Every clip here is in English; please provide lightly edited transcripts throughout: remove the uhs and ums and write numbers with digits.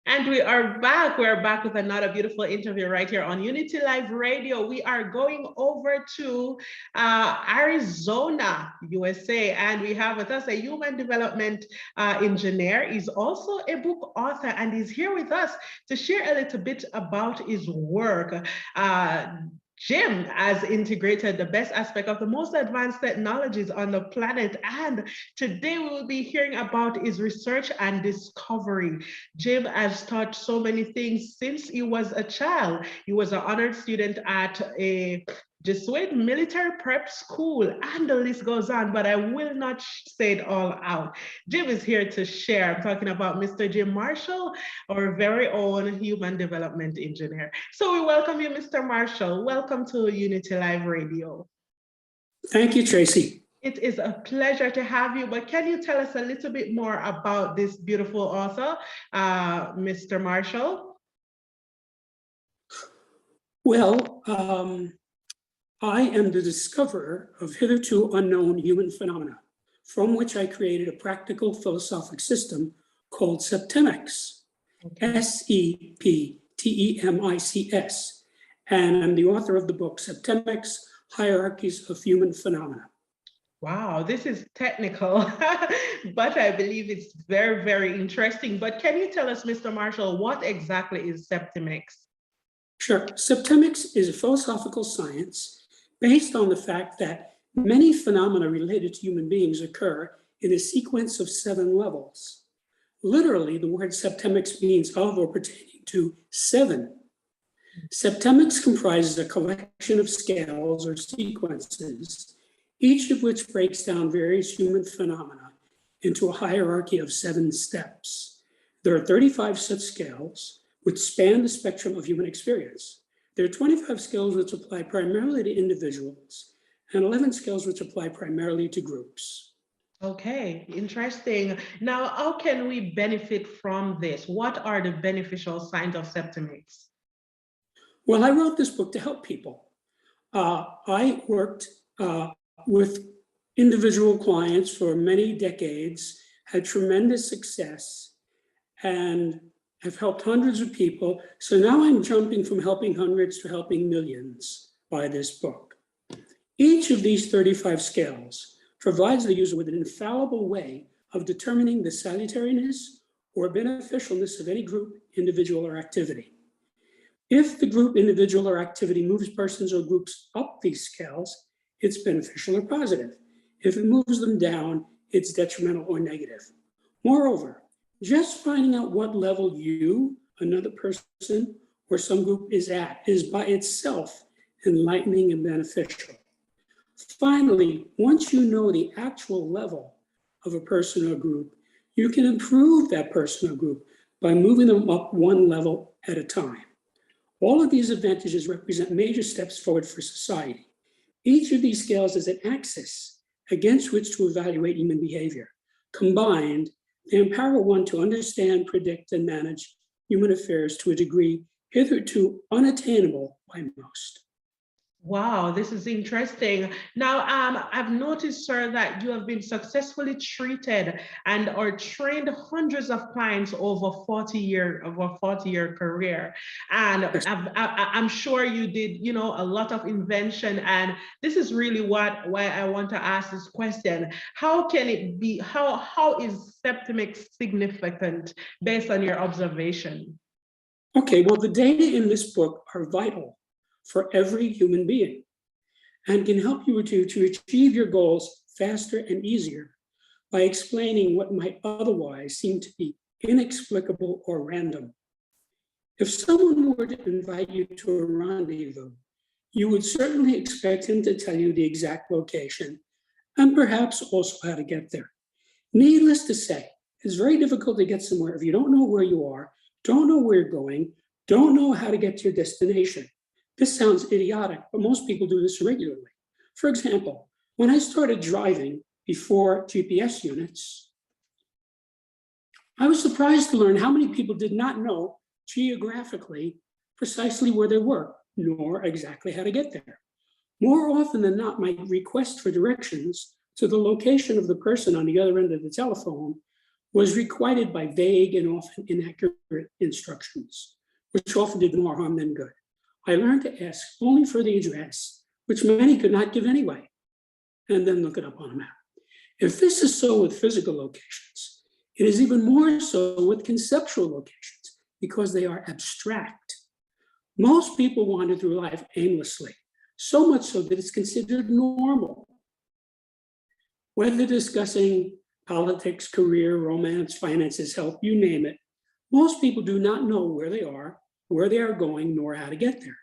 And we are back. We're back with another beautiful interview right here on Unity Live Radio. We are going over to Arizona, USA, and we have with us a human development engineer. He's also a book author, and he's here with us to share a little bit about his work. Jim has integrated the best aspect of the most advanced technologies on the planet. And today we will be hearing about his research and discovery. Jim has taught so many things since he was a child. He was an honored student at a Jesuit military prep school, and the list goes on, but I will not say it all out. Jim is here to share. I'm talking about Mr. Jim Marshall, our very own human development engineer. So we welcome you, Mr. Marshall. Welcome to Unity Live Radio. Thank you, Tracy. It is a pleasure to have you, but can you tell us a little bit more about this beautiful author, Mr. Marshall? Well, I am the discoverer of hitherto unknown human phenomena, from which I created a practical philosophic system called Septemics, S-E-P-T-E-M-I-C-S, and I'm the author of the book Septemics, Hierarchies of Human Phenomena. Wow, this is technical, but I believe it's very, very interesting. But can you tell us, Mr. Marshall, what exactly is Septemics? Sure. Septemics is a philosophical science based on the fact that many phenomena related to human beings occur in a sequence of 7 levels. Literally, the word septemics means of or pertaining to 7. Septemics comprises a collection of scales or sequences, each of which breaks down various human phenomena into a hierarchy of 7 steps. There are 35 such scales which span the spectrum of human experience. There are 25 skills which apply primarily to individuals and 11 skills which apply primarily to groups. Okay, interesting. Now, how can we benefit from this? What are the beneficial signs of Septemics? Well, I wrote this book to help people. I worked with individual clients for many decades, had tremendous success, and have helped hundreds of people. So now I'm jumping from helping hundreds to helping millions by this book. Each of these 35 scales provides the user with an infallible way of determining the salutariness or beneficialness of any group, individual, or activity. If the group, individual, or activity moves persons or groups up these scales, it's beneficial or positive. If it moves them down, it's detrimental or negative. Moreover, just finding out what level you, another person, or some group is at is by itself enlightening and beneficial. Finally, once you know the actual level of a person or group, you can improve that person or group by moving them up one level at a time. All of these advantages represent major steps forward for society. Each of these scales is an axis against which to evaluate human behavior. Combined, they empower one to understand, predict, and manage human affairs to a degree hitherto unattainable by most. Wow, this is interesting. Now, I've noticed, sir, that you have been successfully treated and or trained hundreds of clients over 40-year career. And I'm sure you did, a lot of invention. And this is really why I want to ask this question. How can it be? How is Septemics significant based on your observation? Okay, well, the data in this book are vital for every human being and can help you to achieve your goals faster and easier by explaining what might otherwise seem to be inexplicable or random. If someone were to invite you to a rendezvous, you would certainly expect him to tell you the exact location and perhaps also how to get there. Needless to say, it's very difficult to get somewhere if you don't know where you are, don't know where you're going, don't know how to get to your destination. This sounds idiotic, but most people do this regularly. For example, when I started driving before GPS units, I was surprised to learn how many people did not know geographically precisely where they were, nor exactly how to get there. More often than not, my request for directions to the location of the person on the other end of the telephone was requited by vague and often inaccurate instructions, which often did more harm than good. I learned to ask only for the address, which many could not give anyway, and then look it up on a map. If this is so with physical locations, it is even more so with conceptual locations because they are abstract. Most people wander through life aimlessly, so much so that it's considered normal. Whether discussing politics, career, romance, finances, health, you name it, most people do not know where they are going, nor how to get there.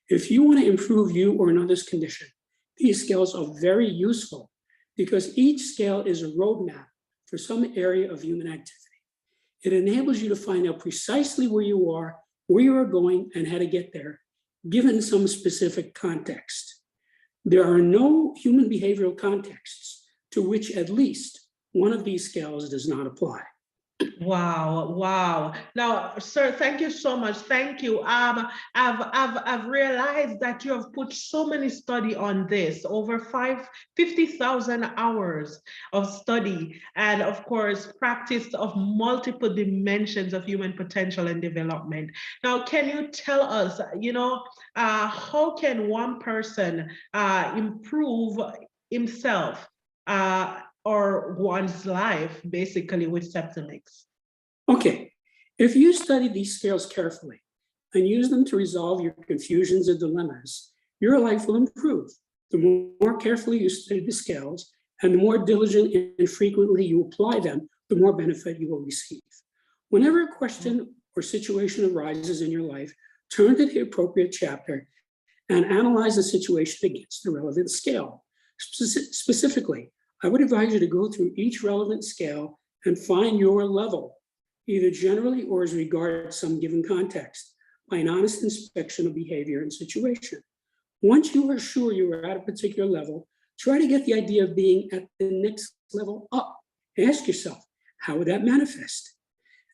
If you want to improve you or another's condition, these scales are very useful because each scale is a roadmap for some area of human activity. It enables you to find out precisely where you are going, and how to get there, given some specific context. There are no human behavioral contexts to which at least one of these scales does not apply. Wow, wow. Now, sir, thank you so much. Thank you. I've realized that you have put so many study on this, over 50,000 hours of study, and of course, practice of multiple dimensions of human potential and development. Now, can you tell us, how can one person improve himself or one's life, basically, with septimics? Okay, if you study these scales carefully and use them to resolve your confusions and dilemmas, your life will improve. The more carefully you study the scales and the more diligent and frequently you apply them, the more benefit you will receive. Whenever a question or situation arises in your life, turn to the appropriate chapter and analyze the situation against the relevant scale. Specifically, I would advise you to go through each relevant scale and find your level, either generally or as regards some given context, by an honest inspection of behavior and situation. Once you are sure you are at a particular level, try to get the idea of being at the next level up. Ask yourself, how would that manifest?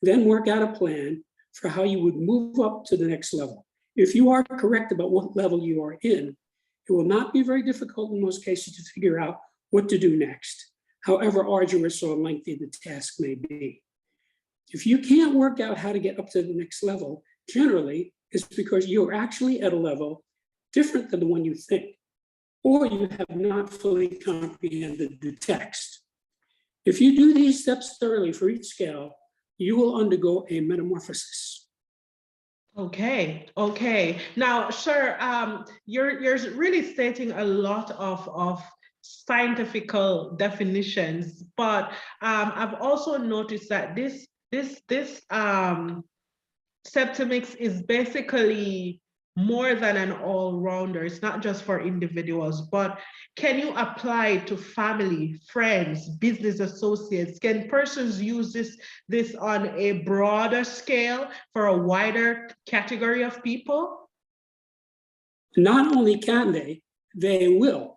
Then work out a plan for how you would move up to the next level. If you are correct about what level you are in, it will not be very difficult in most cases to figure out what to do next, however arduous or lengthy the task may be. If you can't work out how to get up to the next level, generally, it's because you're actually at a level different than the one you think, or you have not fully comprehended the text. If you do these steps thoroughly for each scale, you will undergo a metamorphosis. Okay. Now, sir, you're really stating a lot of scientific definitions, but I've also noticed that this septimics is basically more than an all-rounder. It's not just for individuals, but can you apply it to family, friends, business associates? Can persons use this on a broader scale for a wider category of people? Not only can they will.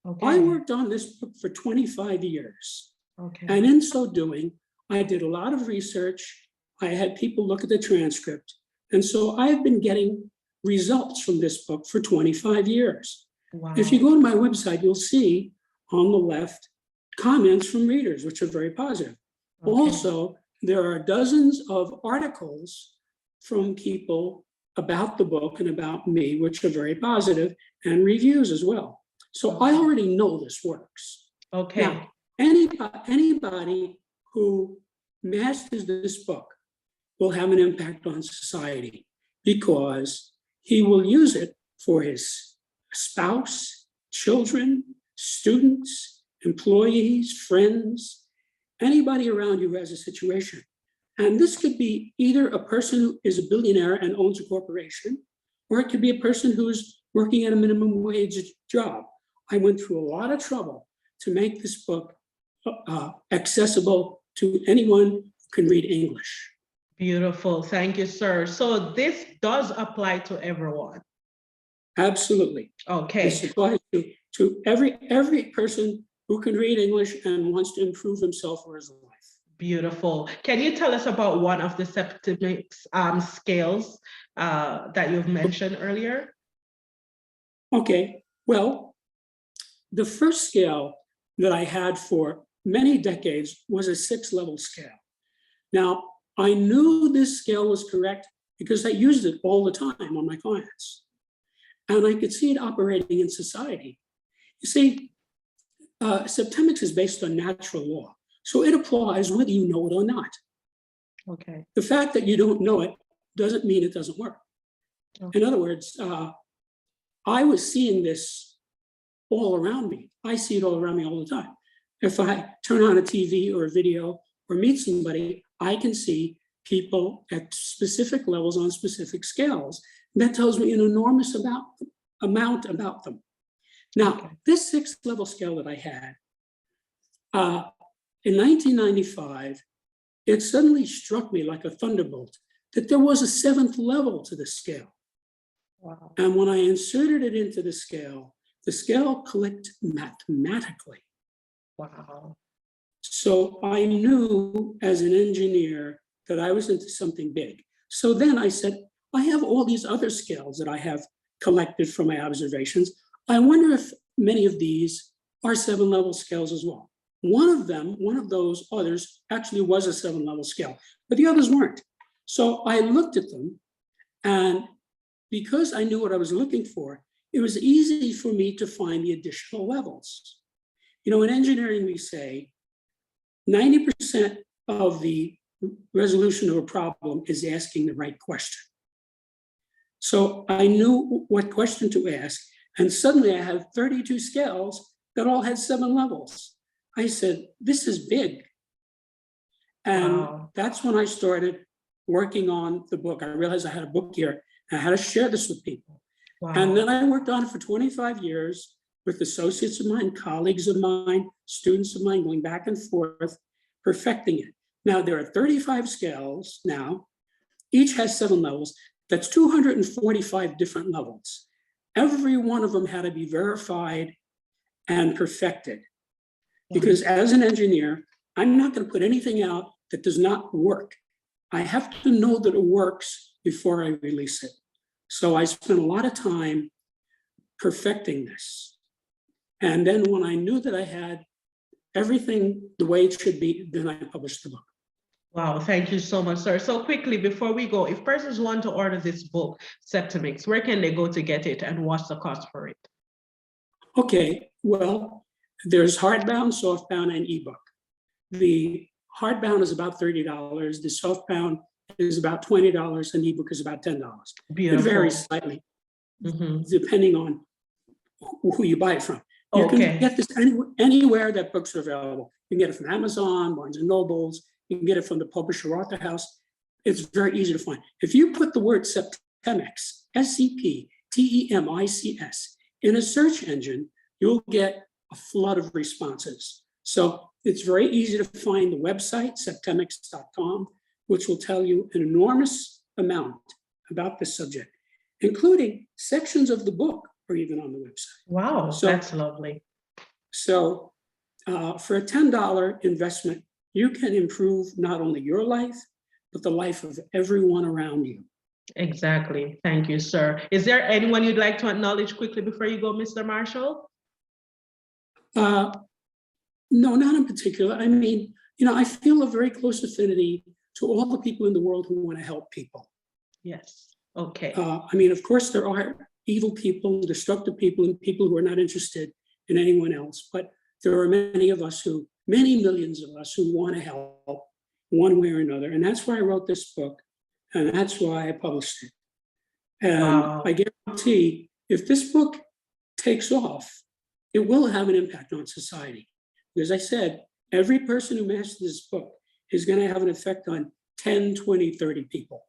Okay. I worked on this book for 25 years. Okay. And in so doing, I did a lot of research. I had people look at the transcript. And so I've been getting results from this book for 25 years. Wow. If you go to my website, you'll see on the left comments from readers, which are very positive. Okay. Also, there are dozens of articles from people about the book and about me, which are very positive, and reviews as well. So I already know this works. Okay. Now, anybody who masters this book will have an impact on society because he will use it for his spouse, children, students, employees, friends, anybody around you who has a situation. And this could be either a person who is a billionaire and owns a corporation, or it could be a person who's working at a minimum wage job. I went through a lot of trouble to make this book accessible to anyone who can read English. Beautiful. Thank you, sir. So this does apply to everyone. Absolutely. Okay. This applies to every person who can read English and wants to improve himself or his life. Beautiful. Can you tell us about one of the septimics scales that you've mentioned earlier? Okay. Well, the first scale that I had for many decades was a 6-level scale. Now, I knew this scale was correct because I used it all the time on my clients. And I could see it operating in society. You see, septemics is based on natural law. So it applies whether you know it or not. Okay. The fact that you don't know it doesn't mean it doesn't work. Okay. In other words, I was seeing this all around me. I see it all around me all the time. If I turn on a TV or a video or meet somebody, I can see people at specific levels on specific scales. That tells me an enormous amount about them. Now, Okay. this 6th level scale that I had, in 1995, it suddenly struck me like a thunderbolt that there was a 7th level to the scale. Wow. And when I inserted it into the scale clicked mathematically. Wow. So I knew as an engineer that I was into something big. So then I said, I have all these other scales that I have collected from my observations. I wonder if many of these are 7-level scales as well. One of those others actually was a 7-level scale, but the others weren't. So I looked at them, and because I knew what I was looking for, it was easy for me to find the additional levels. You know, in engineering, we say 90% of the resolution of a problem is asking the right question. So I knew what question to ask, and suddenly I had 32 scales that all had 7 levels. I said, this is big. And Wow. that's when I started working on the book. I realized I had a book here, and I had to share this with people. Wow. And then I worked on it for 25 years with associates of mine, colleagues of mine, students of mine, going back and forth, perfecting it. Now, there are 35 scales now. Each has 7 levels. That's 245 different levels. Every one of them had to be verified and perfected. Because as an engineer, I'm not going to put anything out that does not work. I have to know that it works before I release it. So I spent a lot of time perfecting this. And then when I knew that I had everything the way it should be, then I published the book. Wow, thank you so much, sir. So quickly, before we go, if persons want to order this book, Septemics, where can they go to get it, and what's the cost for it? Okay, well, there's hardbound, softbound, and ebook. The hardbound is about $30. The softbound is about $20, and ebook is about $10. Beautiful. It varies slightly, depending on who you buy it from. You Okay. can get this anywhere that books are available. You can get it from Amazon, Barnes and Nobles. You can get it from the publisher Author House. It's very easy to find. If you put the word Septemics, SCPTEMICS, in a search engine, you'll get a flood of responses. So it's very easy to find the website, septemics.com, which will tell you an enormous amount about this subject, including sections of the book are even on the website. Wow, so, that's lovely. So for a $10 investment, you can improve not only your life, but the life of everyone around you. Exactly. Thank you, sir. Is there anyone you'd like to acknowledge quickly before you go, Mr. Marshall? No, not in particular. I mean, you know, I feel a very close affinity to all the people in the world who want to help people. Yes. Okay. I mean, of course, there are evil people, destructive people, and people who are not interested in anyone else. But there are many of us many millions of us who want to help one way or another. And that's why I wrote this book. And that's why I published it. And wow. I guarantee if this book takes off, it will have an impact on society. As I said, every person who masters this book is going to have an effect on 10, 20, 30 people.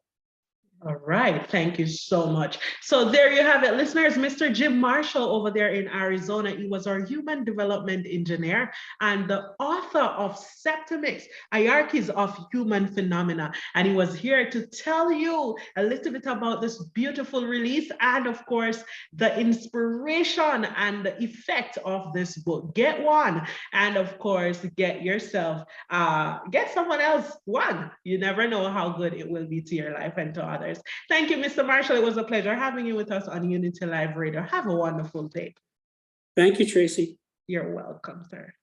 All right, thank you so much. So there you have it, listeners. Mr. Jim Marshall over there in Arizona, he was our human development engineer and the author of Septemics, Hierarchies of Human Phenomena. And he was here to tell you a little bit about this beautiful release and, of course, the inspiration and the effect of this book. Get one, and of course, get yourself, get someone else one. You never know how good it will be to your life and to others. Thank you, Mr. Marshall. It was a pleasure having you with us on Unity Live Radio. Have a wonderful day. Thank you, Tracy. You're welcome, sir.